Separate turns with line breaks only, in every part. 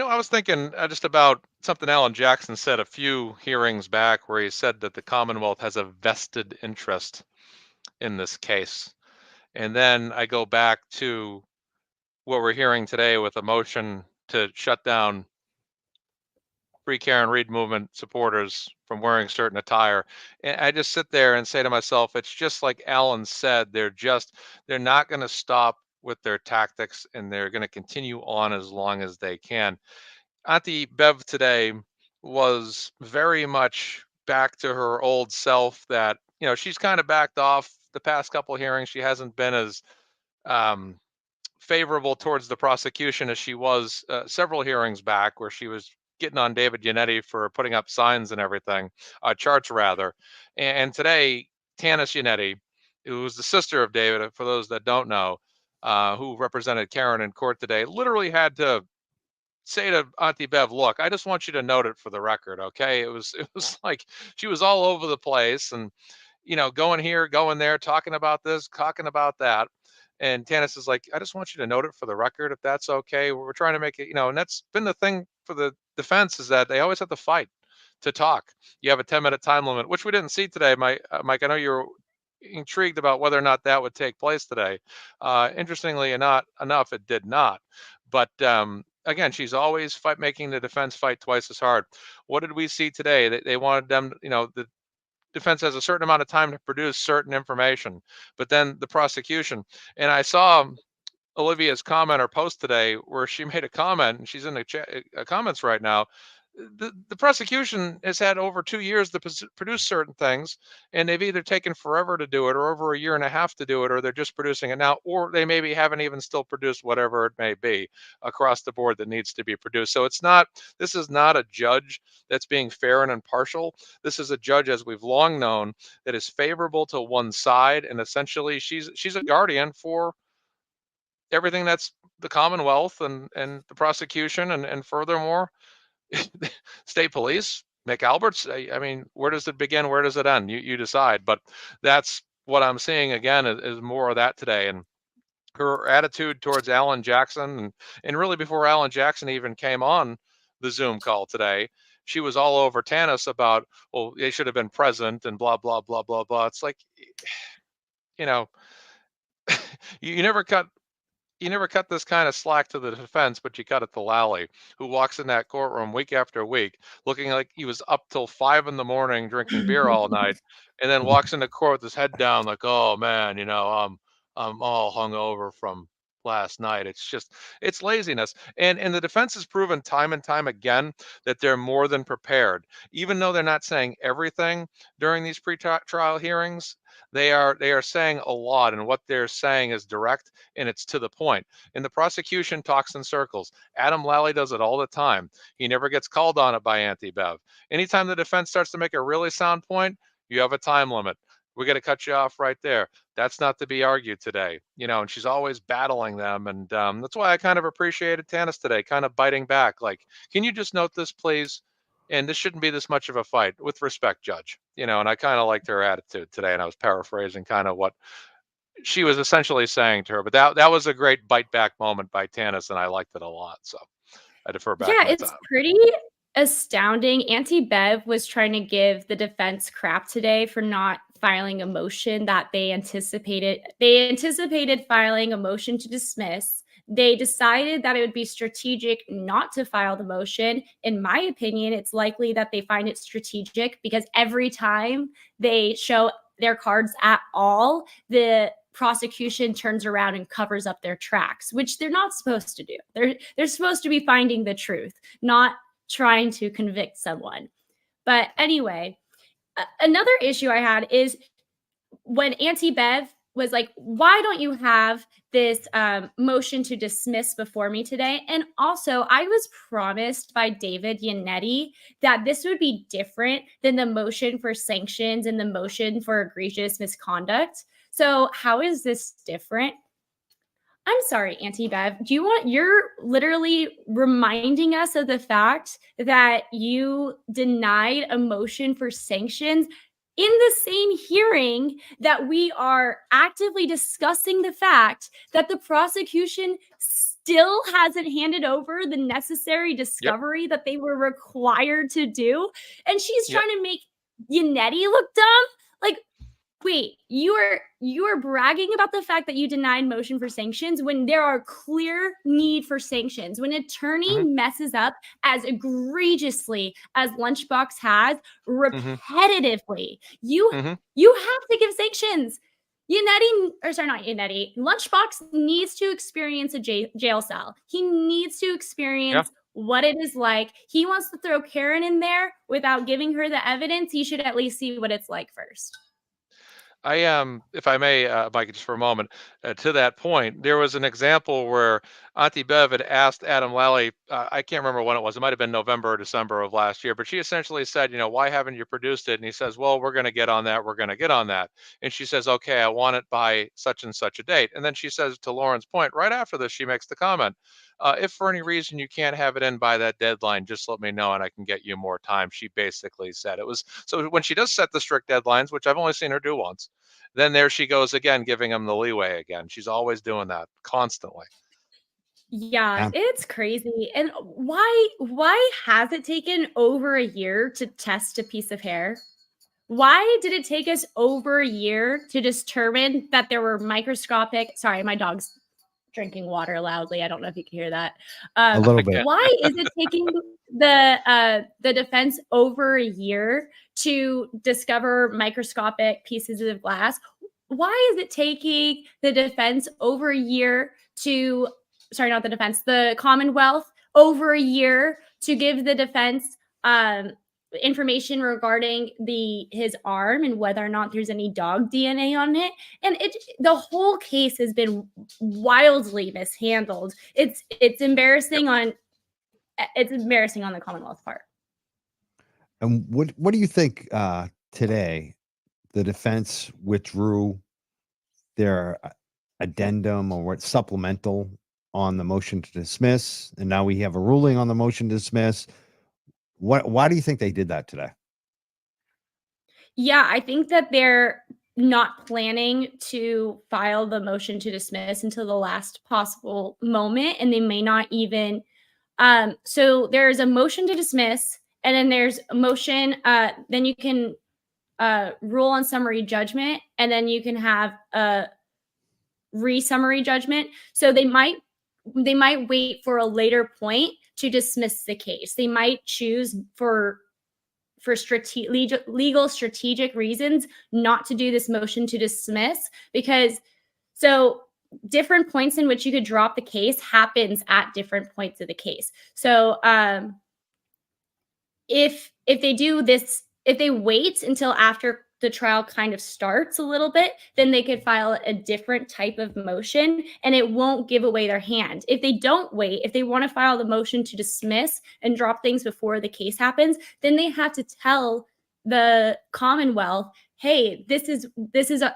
I was thinking just about something Alan Jackson said a few hearings back, where he said that the Commonwealth has a vested interest in this case. And then I go back to what we're hearing today with a motion to shut down Free Karen Reed movement supporters from wearing certain attire. And I just sit there and say to myself, it's just like Alan said, they're not going to stop with their tactics, and they're going to continue on as long as they can. Auntie Bev today was very much back to her old self, that, she's kind of backed off the past couple hearings. She hasn't been as um, favorable towards the prosecution as she was several hearings back, where she was getting on David Yannetti for putting up signs and everything, charts rather. And today, Tanis Yannetti, who was the sister of David, for those that don't know, who represented Karen in court today, literally had to say to Auntie Bev, "Look, I just want you to note it for the record, okay?" It was like she was all over the place, and going here, going there, talking about this, talking about that. And Tanis is like, "I just want you to note it for the record, if that's okay. We're trying to make it, and that's been the thing for the defense, is that they always have to fight to talk. You have a 10-minute time limit, which we didn't see today. Mike, I know you're intrigued about whether or not that would take place today. Interestingly enough, it did not. But again, she's always making the defense fight twice as hard. What did we see today? They wanted them, the defense has a certain amount of time to produce certain information, but then the prosecution. And I saw Olivia's comment or post today, where she made a comment, and she's in the comments right now. The prosecution has had over 2 years to produce certain things, and they've either taken forever to do it, or over a year and a half to do it, or they're just producing it now, or they maybe haven't even still produced whatever it may be across the board that needs to be produced. So this is not a judge that's being fair and impartial. This is a judge, as we've long known, that is favorable to one side, and essentially she's a guardian for everything that's the Commonwealth and the prosecution, and furthermore, state police, McAlbert's. I mean, where does it begin? Where does it end? You decide. But that's what I'm seeing again, is more of that today. And her attitude towards Alan Jackson, and really before Alan Jackson even came on the Zoom call today, she was all over Tanis about, well, they should have been present and blah, blah, blah, blah, blah. It's like, you know, you never cut this kind of slack to the defense, but you cut it to Lally, who walks in that courtroom week after week, looking like he was up till 5 in the morning drinking beer all night, and then walks into court with his head down, like, "Oh man, I'm all hungover from last night." It's laziness, and the defense has proven time and time again that they're more than prepared, even though they're not saying everything during these pre-trial hearings. They are saying a lot, and what they're saying is direct, and it's to the point. And the prosecution talks in circles. Adam Lally does it all the time. He never gets called on it by Auntie Bev. Anytime the defense starts to make a really sound point, you have a time limit. We got to cut you off right there. That's not to be argued today, and she's always battling them. And that's why I kind of appreciated Tanis today, kind of biting back. Like, can you just note this, please? And this shouldn't be this much of a fight. With respect, Judge. And I kind of liked her attitude today, and I was paraphrasing kind of what she was essentially saying to her. But that was a great bite back moment by Tanis, and I liked it a lot. So I defer back
Yeah,
my
it's
time.
pretty astounding. Auntie Bev was trying to give the defense crap today for not filing a motion that they anticipated. They anticipated filing a motion to dismiss. They decided that it would be strategic not to file the motion. In my opinion, it's likely that they find it strategic because every time they show their cards at all, the prosecution turns around and covers up their tracks, which they're not supposed to do. They're supposed to be finding the truth, not trying to convict someone. But anyway, another issue I had is when Auntie Bev was like, why don't you have this motion to dismiss before me today? And also, I was promised by David Yannetti that this would be different than the motion for sanctions and the motion for egregious misconduct. So, how is this different? I'm sorry, Auntie Bev. You're literally reminding us of the fact that you denied a motion for sanctions in the same hearing that we are actively discussing the fact that the prosecution still hasn't handed over the necessary discovery that they were required to do. And she's trying to make Yannetti look dumb. Like, wait, you are bragging about the fact that you denied motion for sanctions when there are clear need for sanctions. When an attorney messes up as egregiously as Lunchbox has repetitively, you have to give sanctions. Lunchbox needs to experience a jail cell. He needs to experience what it is like. He wants to throw Karen in there without giving her the evidence. He should at least see what it's like first.
I am, if I may, Mike, just for a moment, to that point, there was an example where Auntie Bev had asked Adam Lally, I can't remember when it was, it might have been November or December of last year, but she essentially said, why haven't you produced it? And he says, well, we're going to get on that. We're going to get on that. And she says, okay, I want it by such and such a date. And then she says, to Lauren's point, right after this, she makes the comment, if for any reason you can't have it in by that deadline, just let me know and I can get you more time. She basically said it was. So when she does set the strict deadlines, which I've only seen her do once, then there she goes again, giving him the leeway again. She's always doing that constantly.
Yeah, it's crazy. And why has it taken over a year to test a piece of hair? Why did it take us over a year to determine that there were microscopic, sorry, my dog's drinking water loudly. I don't know if you can hear that.
A little bit.
Why is it taking the defense over a year to discover microscopic pieces of glass? Why is it taking the defense over a year to, sorry, not the defense, the Commonwealth over a year to give the defense information regarding his arm and whether or not there's any dog DNA on it? And the whole case has been wildly mishandled. It's embarrassing on the Commonwealth part.
And what do you think today? The defense withdrew their addendum or what supplemental on the motion to dismiss, and now we have a ruling on the motion to dismiss. Why do you think they did that today?
Yeah, I think that they're not planning to file the motion to dismiss until the last possible moment, and they may not even. So there's a motion to dismiss, and then there's a motion. Then you can rule on summary judgment, and then you can have a re-summary judgment. So they might wait for a later point to dismiss the case. They might choose for legal strategic reasons not to do this motion to dismiss, because so different points in which you could drop the case happens at different points of the case. So if they do this, if they wait until after the trial kind of starts a little bit, then they could file a different type of motion and it won't give away their hand. If they don't wait, if they want to file the motion to dismiss and drop things before the case happens, then they have to tell the Commonwealth, hey, this is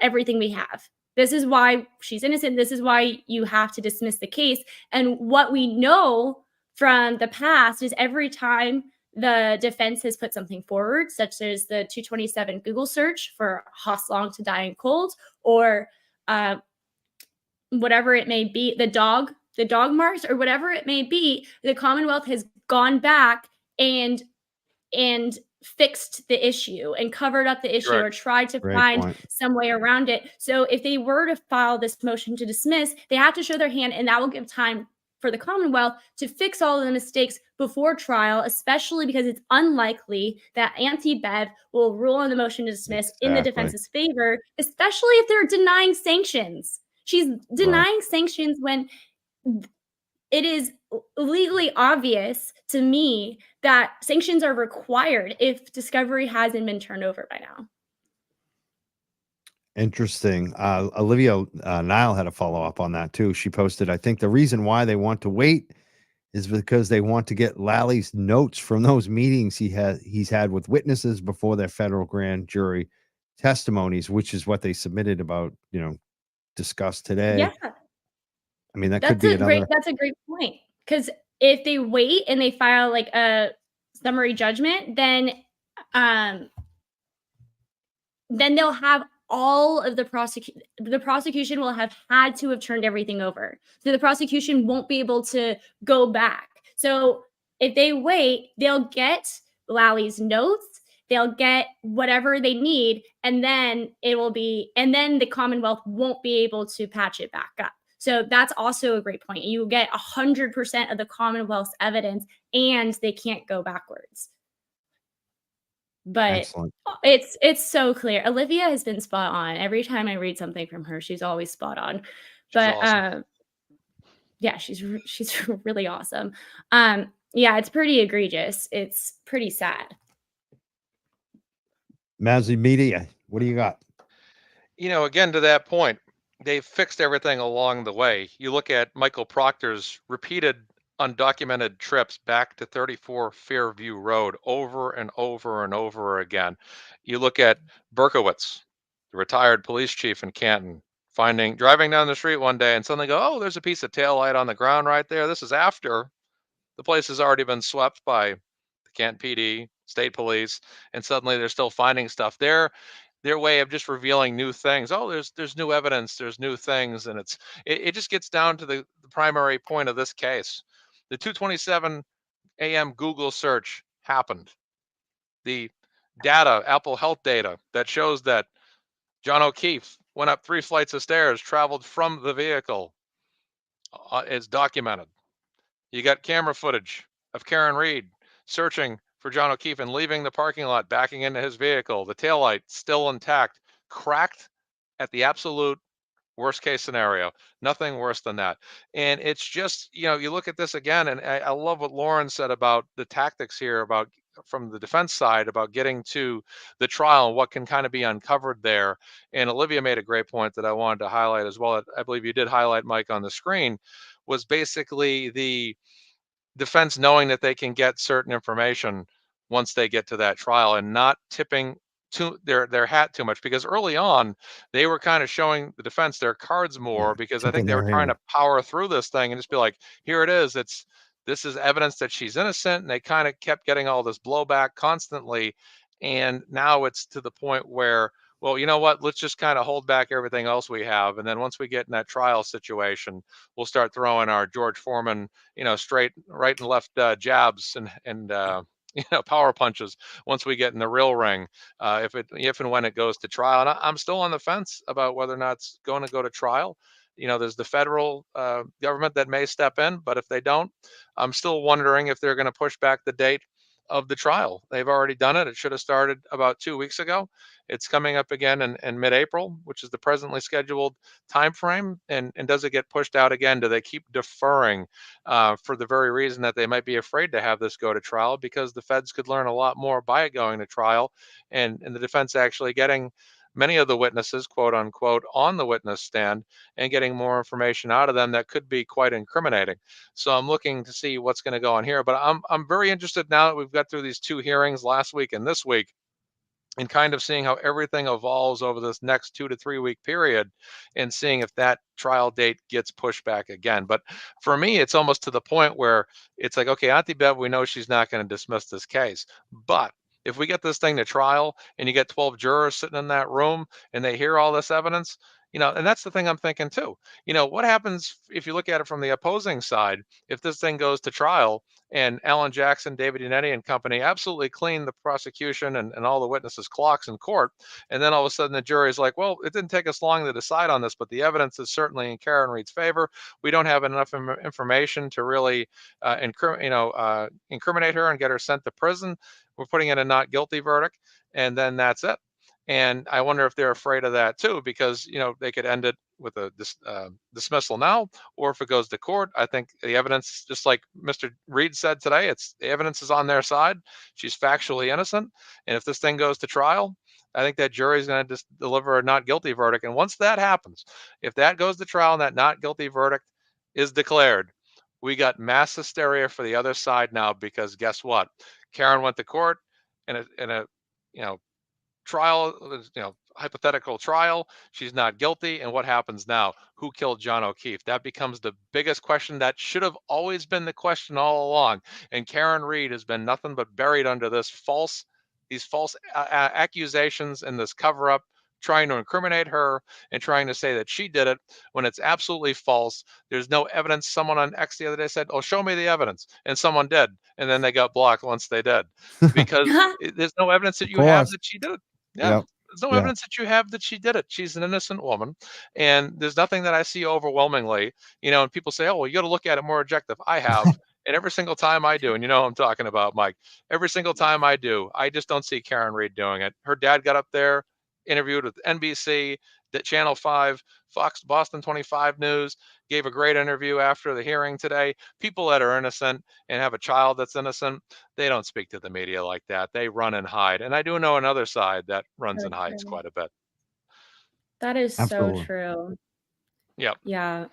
everything we have. This is why she's innocent. This is why you have to dismiss the case. And what we know from the past is every time the defense has put something forward, such as the 227 Google search for Hoslong to die in cold, or whatever it may be, the dog marks, or whatever it may be, the Commonwealth has gone back and fixed the issue and covered up the issue, or tried to find some way around it. So if they were to file this motion to dismiss, they have to show their hand, and that will give time for the Commonwealth to fix all of the mistakes before trial, especially because it's unlikely that Auntie Bev will rule on the motion to dismiss in the defense's favor, especially if they're denying sanctions. She's denying sanctions when it is legally obvious to me that sanctions are required if discovery hasn't been turned over by now.
Interesting. Olivia Nile had a follow-up on that too. She posted, I think the reason why they want to wait is because they want to get Lally's notes from those meetings he's had with witnesses before their federal grand jury testimonies, which is what they submitted about, discussed today.
Yeah.
I mean, that's a
great point. Because if they wait and they file like a summary judgment, then they'll have all of the prosecution will have had to have turned everything over. So the prosecution won't be able to go back. So if they wait, they'll get Lally's notes, they'll get whatever they need, and then the Commonwealth won't be able to patch it back up. So that's also a great point. You get 100% of the Commonwealth's evidence and they can't go backwards. But
Excellent.
it's so clear. Olivia has been spot on. Every time I read something from her, she's always spot on. But
awesome.
yeah, she's really awesome. Yeah, it's pretty egregious. It's pretty sad.
Mazza Media, what do you got?
Again, to that point, they've fixed everything along the way. You look at Michael Proctor's repeated undocumented trips back to 34 Fairview Road over and over and over again. You look at Berkowitz, the retired police chief in Canton, driving down the street one day and suddenly go, oh, there's a piece of taillight on the ground right there. This is after the place has already been swept by the Canton PD, state police, and suddenly they're still finding stuff. Their way of just revealing new things. Oh, there's new evidence, there's new things, and it just gets down to the primary point of this case. The 2:27 a.m. Google search happened. The data, Apple Health data, that shows that John O'Keefe went up 3 flights of stairs, traveled from the vehicle, is documented. You got camera footage of Karen Reed searching for John O'Keefe and leaving the parking lot, backing into his vehicle. The taillight still intact, cracked at the absolute worst case scenario. Nothing worse than that. And it's just, you look at this again, and I love what Lauren said about the tactics here, about from the defense side, about getting to the trial and what can kind of be uncovered there. And Olivia made a great point that I wanted to highlight as well. I believe you did highlight, Mike, on the screen, was basically the defense knowing that they can get certain information once they get to that trial and not tipping their hat too much, because early on they were kind of showing the defense their cards more, because I think they were trying to power through this thing and just be like, here it is, this is evidence that she's innocent, and they kind of kept getting all this blowback constantly. And now it's to the point where, well, you know what, let's just kind of hold back everything else we have, and then once we get in that trial situation, we'll start throwing our George Foreman, straight right and left jabs and power punches once we get in the real ring, if and when it goes to trial. And I'm still on the fence about whether or not it's going to go to trial. There's the federal government that may step in, but if they don't, I'm still wondering if they're going to push back the date of the trial. They've already done it. It should have started about 2 weeks ago. It's coming up again in mid-April, which is the presently scheduled time frame. And does it get pushed out again? Do they keep deferring for the very reason that they might be afraid to have this go to trial, because the feds could learn a lot more by it going to trial, and the defense actually getting many of the witnesses, quote unquote, on the witness stand and getting more information out of them that could be quite incriminating. So I'm looking to see what's going to go on here. But I'm very interested, now that we've got through these 2 hearings last week and this week, and kind of seeing how everything evolves over this next 2 to 3 week period, and seeing if that trial date gets pushed back again. But for me, it's almost to the point where it's like, okay, Auntie Bev, we know she's not going to dismiss this case, but if we get this thing to trial and you get 12 jurors sitting in that room and they hear all this evidence, and that's the thing I'm thinking too. What happens if you look at it from the opposing side, if this thing goes to trial and Alan Jackson, David Unetti and company absolutely clean the prosecution and all the witnesses' clocks in court, and then all of a sudden the jury is like, well, it didn't take us long to decide on this, but the evidence is certainly in Karen Reed's favor. We don't have enough information to really incriminate her and get her sent to prison. We're putting in a not guilty verdict, and then that's it. And I wonder if they're afraid of that too, because they could end it with a dismissal now, or if it goes to court. I think the evidence, just like Mr. Reed said today, the evidence is on their side. She's factually innocent, and if this thing goes to trial, I think that jury is going to just deliver a not guilty verdict. And once that happens, if that goes to trial and that not guilty verdict is declared, we got mass hysteria for the other side now, because guess what? Karen went to court in a trial, hypothetical trial. She's not guilty. And what happens now? Who killed John O'Keefe? That becomes the biggest question that should have always been the question all along. And Karen Reed has been nothing but buried under these false accusations and this cover up, trying to incriminate her and trying to say that she did it when it's absolutely false. There's no evidence. Someone on X the other day said, "Oh, show me the evidence," and someone did, and then they got blocked once they did, because there's no evidence that
Of
you have
course.
that she did it. Yeah.
Yep.
There's no
Yeah.
evidence that you have that she did it. She's an innocent woman, and there's nothing that I see overwhelmingly. And people say, "Oh, well, you got to look at it more objective." I have, and every single time I do, and you know what I'm talking about, Mike. Every single time I do, I just don't see Karen Reed doing it. Her dad got up there, interviewed with NBC, Channel 5, Fox, Boston 25 News, gave a great interview after the hearing today. People that are innocent and have a child that's innocent, they don't speak to the media like that. They run and hide. And I do know another side that runs
So
and hides
true.
quite a bit.
That is so
Absolutely.
true.
Yep.
Yeah.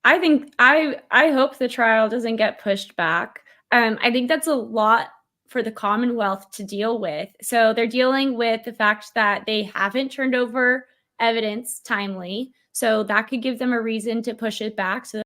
I think I hope the trial doesn't get pushed back. I think that's a lot for the Commonwealth to deal with. So they're dealing with the fact that they haven't turned over evidence timely. So that could give them a reason to push it back so